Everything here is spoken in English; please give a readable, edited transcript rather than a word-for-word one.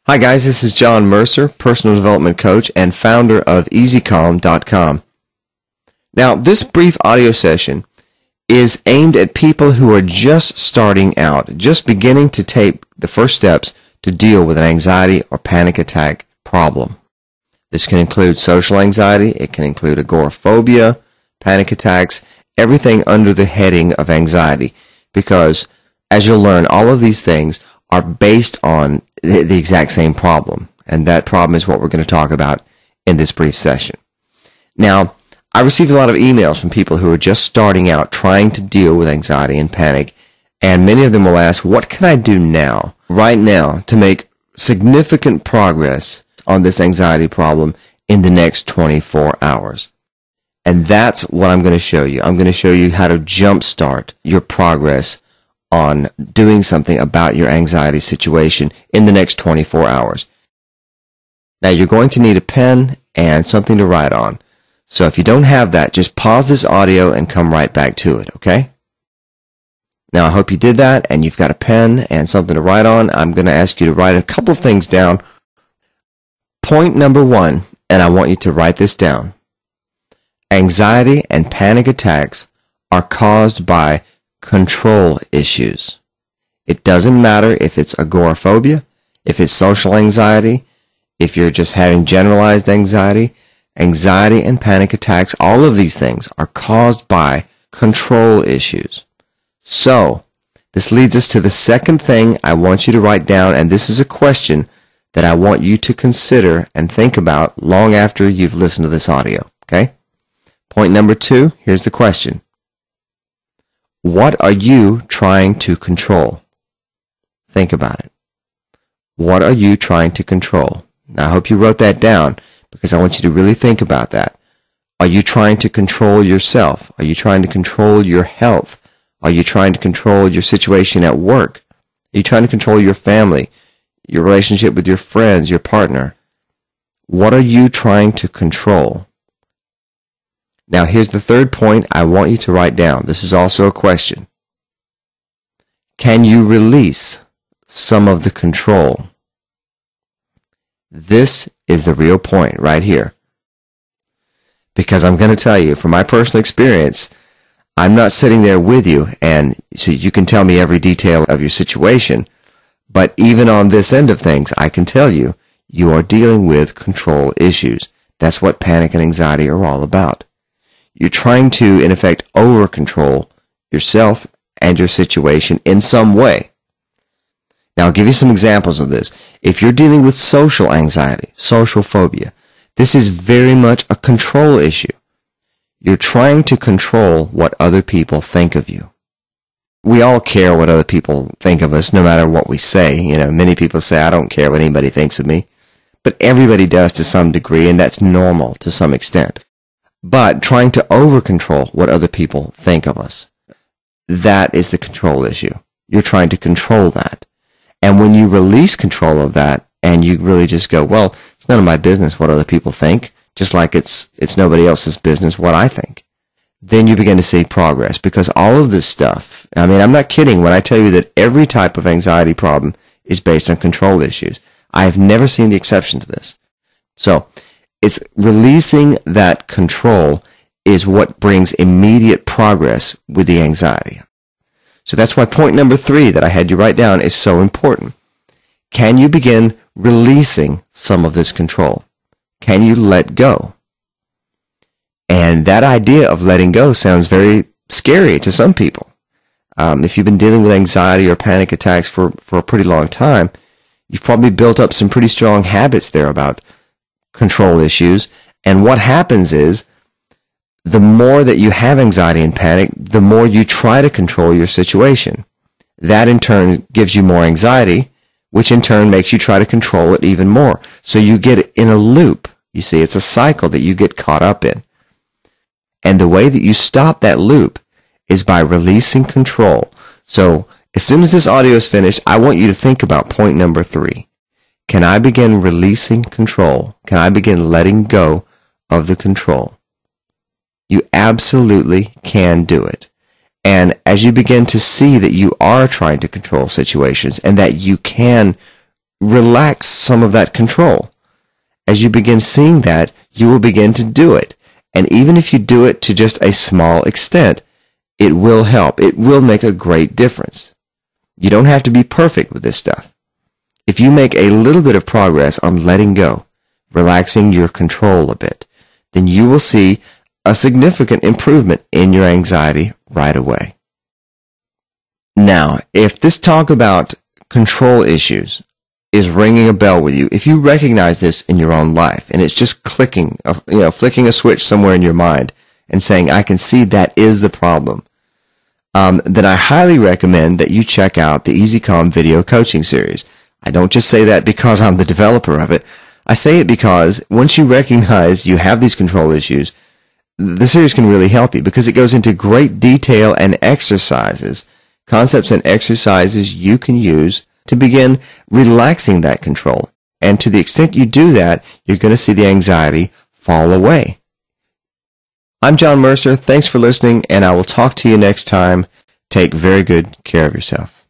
Hi guys, this is John Mercer, personal development coach and founder of EasyCalm.com. Now, this brief audio session is aimed at people who are just starting out, just beginning to take the first steps to deal with an anxiety or panic attack problem. This can include social anxiety, it can include agoraphobia, panic attacks, everything under the heading of anxiety, because as you'll learn, all of these things are based on the exact same problem, and that problem is what we're going to talk about in this brief session. Now, I receive a lot of emails from people who are just starting out trying to deal with anxiety and panic, and many of them will ask, what can I do now, right now, to make significant progress on this anxiety problem in the next 24 hours? And that's what I'm going to show you. I'm going to show you how to jumpstart your progress on doing something about your anxiety situation in the next 24 hours. Now, you're going to need a pen and something to write on. So if you don't have that, just pause this audio and come right back to it, okay? Now, I hope you did that and you've got a pen and something to write on. I'm going to ask you to write a couple of things down. Point number 1, and I want you to write this down. Anxiety and panic attacks are caused by control issues. It doesn't matter if it's agoraphobia, if it's social anxiety, if you're just having generalized anxiety. Anxiety and panic attacks, all of these things are caused by control issues. So, this leads us to the second thing I want you to write down, and this is a question that I want you to consider and think about long after you've listened to this audio, okay? Point number 2, here's the question. What are you trying to control? Think about it. What are you trying to control? Now, I hope you wrote that down because I want you to really think about that. Are you trying to control yourself? Are you trying to control your health? Are you trying to control your situation at work? Are you trying to control your family, your relationship with your friends, your partner? What are you trying to control? Now, here's the third point I want you to write down. This is also a question. Can you release some of the control? This is the real point right here. Because I'm going to tell you, from my personal experience, I'm not sitting there with you, and so you can tell me every detail of your situation, but even on this end of things, I can tell you, you are dealing with control issues. That's what panic and anxiety are all about. You're trying to, in effect, over-control yourself and your situation in some way. Now, I'll give you some examples of this. If you're dealing with social anxiety, social phobia, this is very much a control issue. You're trying to control what other people think of you. We all care what other people think of us, no matter what we say. You know, many people say, I don't care what anybody thinks of me. But everybody does to some degree, and that's normal to some extent. But trying to over-control what other people think of us, that is the control issue. You're trying to control that. And when you release control of that, and you really just go, well, it's none of my business what other people think, just like it's nobody else's business what I think, then you begin to see progress. Because all of this stuff, I mean, I'm not kidding when I tell you that every type of anxiety problem is based on control issues. I have never seen the exception to this. So, it's releasing that control is what brings immediate progress with the anxiety. So that's why point number 3 that I had you write down is so important. Can you begin releasing some of this control? Can you let go? And that idea of letting go sounds very scary to some people. If you've been dealing with anxiety or panic attacks for a pretty long time, you've probably built up some pretty strong habits there about control issues, and what happens is the more that you have anxiety and panic, the more you try to control your situation. That in turn gives you more anxiety, which in turn makes you try to control it even more. So you get in a loop. You see, it's a cycle that you get caught up in. And the way that you stop that loop is by releasing control. So as soon as this audio is finished, I want you to think about point number 3. Can I begin releasing control? Can I begin letting go of the control? You absolutely can do it. And as you begin to see that you are trying to control situations and that you can relax some of that control. As you begin seeing that, you will begin to do it. And even if you do it to just a small extent, it will help. It will make a great difference. You don't have to be perfect with this stuff. If you make a little bit of progress on letting go, relaxing your control a bit, then you will see a significant improvement in your anxiety right away. Now, if this talk about control issues is ringing a bell with you, if you recognize this in your own life and it's just flicking a switch somewhere in your mind and saying, I can see that is the problem, then I highly recommend that you check out the Easy Calm video coaching series. I don't just say that because I'm the developer of it. I say it because once you recognize you have these control issues, the series can really help you because it goes into great detail and exercises, concepts and exercises you can use to begin relaxing that control. And to the extent you do that, you're going to see the anxiety fall away. I'm John Mercer. Thanks for listening, and I will talk to you next time. Take very good care of yourself.